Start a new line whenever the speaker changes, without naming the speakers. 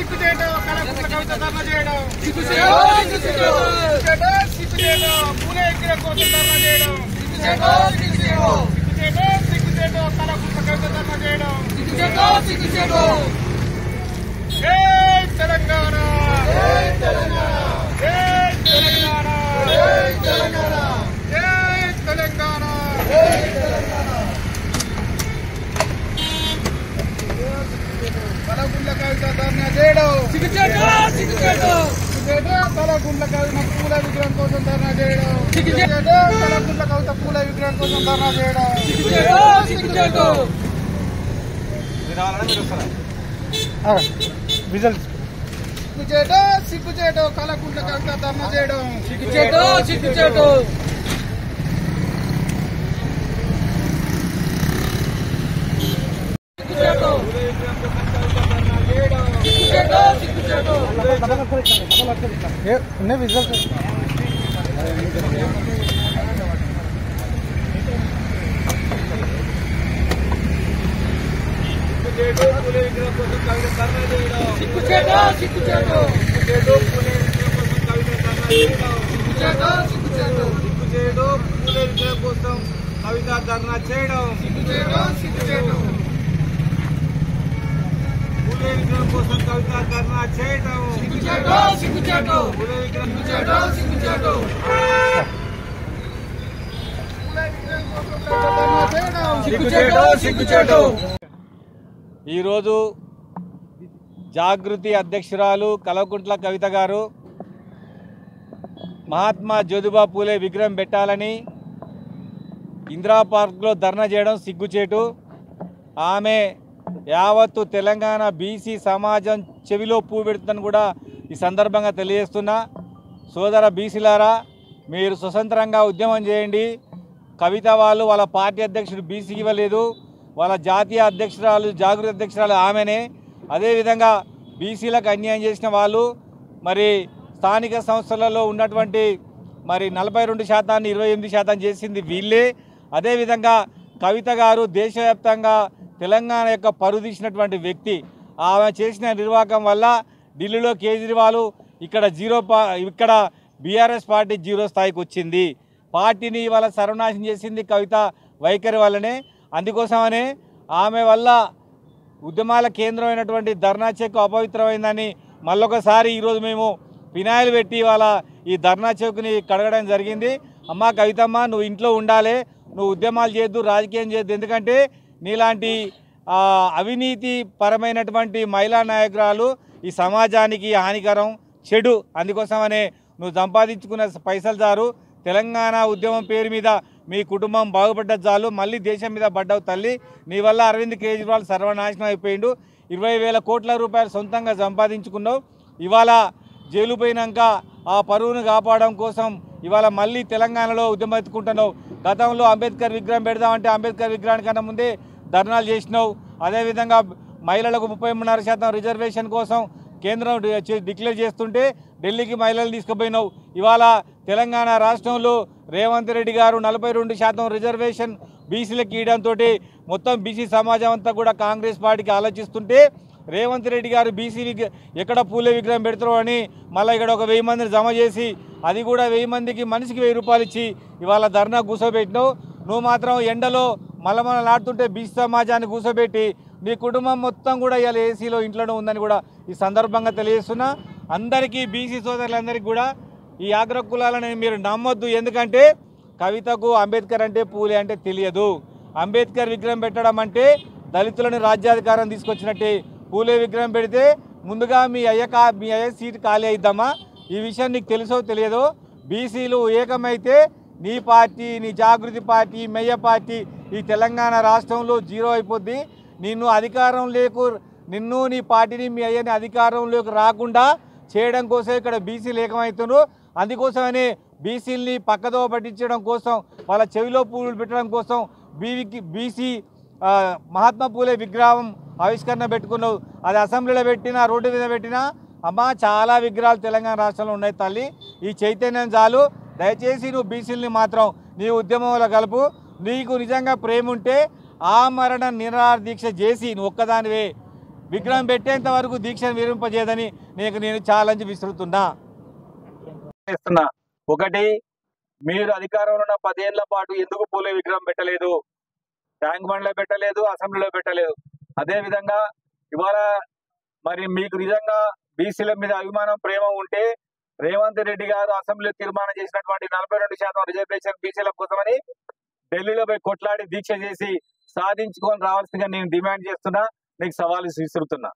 సిగ్గుచేటు కళాకుంట్ల కవిత ధర్నా చేయడం సిగ్గుచేటు పూలే విగ్రహం కోసం ధర్నా చేయడం సిగ్గుచేటు కళాకుంట్ల కవిత ధర్నా చేయడం జై తెలంగాణ జై తెలంగాణ జై తెలంగాణ జై తెలంగాణ జై తెలంగాణ జై తెలంగాణ కళాకుంట్ల కవిత ధర్నా చేయడం కళాకుంట్ల కవిత పూల విగ్రహం కోసం ధర్నా చేయడం కళాకుంట్ల కవిత పూల విగ్రహం కోసం ధర్నా చేయడం సిగ్గుచేటు కళాకుంట్ల కవిత ధర్నా చేయడం సిగ్గుచేటు కోసం కవిత ధర్నా చేయడం పూలే విగ్రహం కోసం కవిత ధర్నా చేయడం ఈరోజు జాగృతి అధ్యక్షురాలు కల్వకుంట్ల కవిత గారు మహాత్మా జ్యోతిబా పూలే విగ్రహం పెట్టాలని ఇందిరా పార్క్లో ధర్నా చేయడం సిగ్గుచేటు. ఆమె యావత్తు తెలంగాణ బీసీ సమాజం చెవిలో పువ్వు పెడుతుందని కూడా ఈ సందర్భంగా తెలియజేస్తున్నా. సోదర బీసీలారా, మీరు స్వతంత్రంగా ఉద్యమం చేయండి. కవిత వాళ్ళు వాళ్ళ పార్టీ అధ్యక్షుడు బీసీకి ఇవ్వలేదు, వాళ్ళ జాతీయ అధ్యక్షురాలు జాగృతి అధ్యక్షురాలు ఆమెనే. అదేవిధంగా బీసీలకు అన్యాయం చేసిన వాళ్ళు మరి స్థానిక సంస్థలలో ఉన్నటువంటి మరి 42% 28% చేసింది వీళ్ళే. అదేవిధంగా కవిత గారు దేశవ్యాప్తంగా తెలంగాణ యొక్క పరువు తీసినటువంటి వ్యక్తి. ఆమె చేసిన నిర్వాహకం వల్ల ఢిల్లీలో కేజ్రీవాల్ ఇక్కడ బీఆర్ఎస్ పార్టీ 0 స్థాయికి వచ్చింది. పార్టీని ఇవాళ సర్వనాశనం చేసింది కవిత వైఖరి వల్లనే. అందుకోసమనే ఆమె వల్ల ఉద్యమాల కేంద్రమైనటువంటి ధర్నా చౌక్ అపవిత్రమైందని మళ్ళొకసారి ఈరోజు మేము ఫినాయిల్ పెట్టి ఇవాళ ఈ ధర్నా చౌక్ని కడగడం జరిగింది. అమ్మ కవితమ్మ, నువ్వు ఇంట్లో ఉండాలి, నువ్వు ఉద్యమాలు చేయొద్దు, రాజకీయం చేయొద్దు. ఎందుకంటే నీలాంటి అవినీతి పరమైనటువంటి మహిళా నాయకురాలు ఈ సమాజానికి హానికరం, చెడు. అందుకోసమనే నువ్వు సంపాదించుకున్న పైసలు చాలు. తెలంగాణ ఉద్యమం పేరు మీద మీ కుటుంబం బాగుపడ్డది చాలు. మళ్ళీ దేశం మీద పడ్డావు తల్లి. నీ వల్ల అరవింద్ కేజ్రీవాల్ సర్వనాశనం అయిపోయిండు. 20,000 కోట్ల రూపాయలు సొంతంగా సంపాదించుకున్నావు. ఇవాళ జైలు పోయినాక ఆ పరువును కాపాడడం కోసం ఇవాళ మళ్ళీ తెలంగాణలో ఉద్యమం ఎత్తుకుంటున్నావు. గతంలో అంబేద్కర్ విగ్రహం పెడదామంటే అంబేద్కర్ విగ్రహానికన్నా ముందే ధర్నాలు చేసినావు. అదేవిధంగా మహిళలకు 33.5% రిజర్వేషన్ కోసం కేంద్రం డిక్లేర్ చేస్తుంటే ఢిల్లీకి మహిళలు తీసుకుపోయినావు. ఇవాళ తెలంగాణ రాష్ట్రంలో రేవంత్ రెడ్డి గారు 42% రిజర్వేషన్ బీసీలకు ఇవ్వడంతో మొత్తం బీసీ సమాజం అంతా కూడా కాంగ్రెస్ పార్టీకి ఆలోచిస్తుంటే రేవంత్ రెడ్డి గారు బీసీ ఎక్కడ పూలే విగ్రహం పెడతారో అని మళ్ళీ ఇక్కడ ఒక 1000 మందిని జమ చేసి అది కూడా 1000 మందికి మనిషికి 1000 రూపాయలు ఇచ్చి ఇవాళ ధర్నా కూర్చోబెట్టినావు. నువ్వు మాత్రం ఎండలో మలమలాడుతుంటే బీసీ సమాజాన్ని కూర్చోబెట్టి నీ కుటుంబం మొత్తం కూడా ఇవాళ ఏసీలో ఇంట్లోనే ఉందని కూడా ఈ సందర్భంగా తెలియజేస్తున్నా. అందరికీ బీసీ సోదరులందరికీ కూడా ఈ ఆగ్ర కులాలని మీరు నమ్మొద్దు. ఎందుకంటే కవితకు అంబేద్కర్ అంటే పూలే అంటే తెలియదు. అంబేద్కర్ విగ్రహం పెట్టడం అంటే దళితులను రాజ్యాధికారం తీసుకొచ్చినట్టే. పూలే విగ్రహం పెడితే ముందుగా మీ అయ్య సీటు ఖాళీ అయిద్దామా? ఈ విషయం నీకు తెలుసో తెలియదో. బీసీలు ఏకమైతే నీ పార్టీ, నీ జాగృతి పార్టీ, మెయ్య పార్టీ ఈ తెలంగాణ రాష్ట్రంలో 0 అయిపోద్ది. నిన్ను నీ పార్టీని మీ అయ్యని అధికారంలోకి రాకుండా చేయడం కోసం ఇక్కడ బీసీలు ఏకమవుతున్నారు. అందుకోసమనే బీసీలని పక్కదో పట్టించడం కోసం, వాళ్ళ చెవిలో పూలు పెట్టడం కోసం బీసీ మహాత్మా పూలే విగ్రహం ఆవిష్కరణ పెట్టుకున్నావు. అది అసెంబ్లీలో పెట్టినా, రోడ్డు మీద పెట్టినా, అమ్మ చాలా విగ్రహాలు తెలంగాణ రాష్ట్రంలో ఉన్నాయి తల్లి. ఈ చైతన్యం చాలు. దయచేసి నువ్వు బీసీలని మాత్రం నీ ఉద్యమంలో కలుపు. నీకు నిజంగా ప్రేమ ఉంటే ఆమరణ నిరాహార దీక్ష చేసి నువ్వు ఒక్కదానివే విగ్రహం పెట్టేంత వరకు దీక్షను విరింపజేయదని నేను ఛాలెంజ్ విసురుతున్నా. ఒకటి, మీరు అధికారంలో ఉన్న 10 ఏళ్ల పాటు ఎందుకు పూలే విగ్రహం పెట్టలేదు? ట్యాంక్ బండ్లో పెట్టలేదు, అసెంబ్లీలో పెట్టలేదు. అదే విధంగా ఇవాళ మరి మీకు నిజంగా బీసీల మీద అభిమానం, ప్రేమ ఉంటే రేవంత్ రెడ్డి గారు అసెంబ్లీలో తీర్మానం చేసినటువంటి 42% రిజర్వేషన్ బీసీల కోసమని ఢిల్లీలో పోయి కొట్లాడి దీక్ష చేసి సాధించుకొని రావాల్సిందిగా నేను డిమాండ్ చేస్తున్నా, నీకు సవాలు విసురుతున్నా.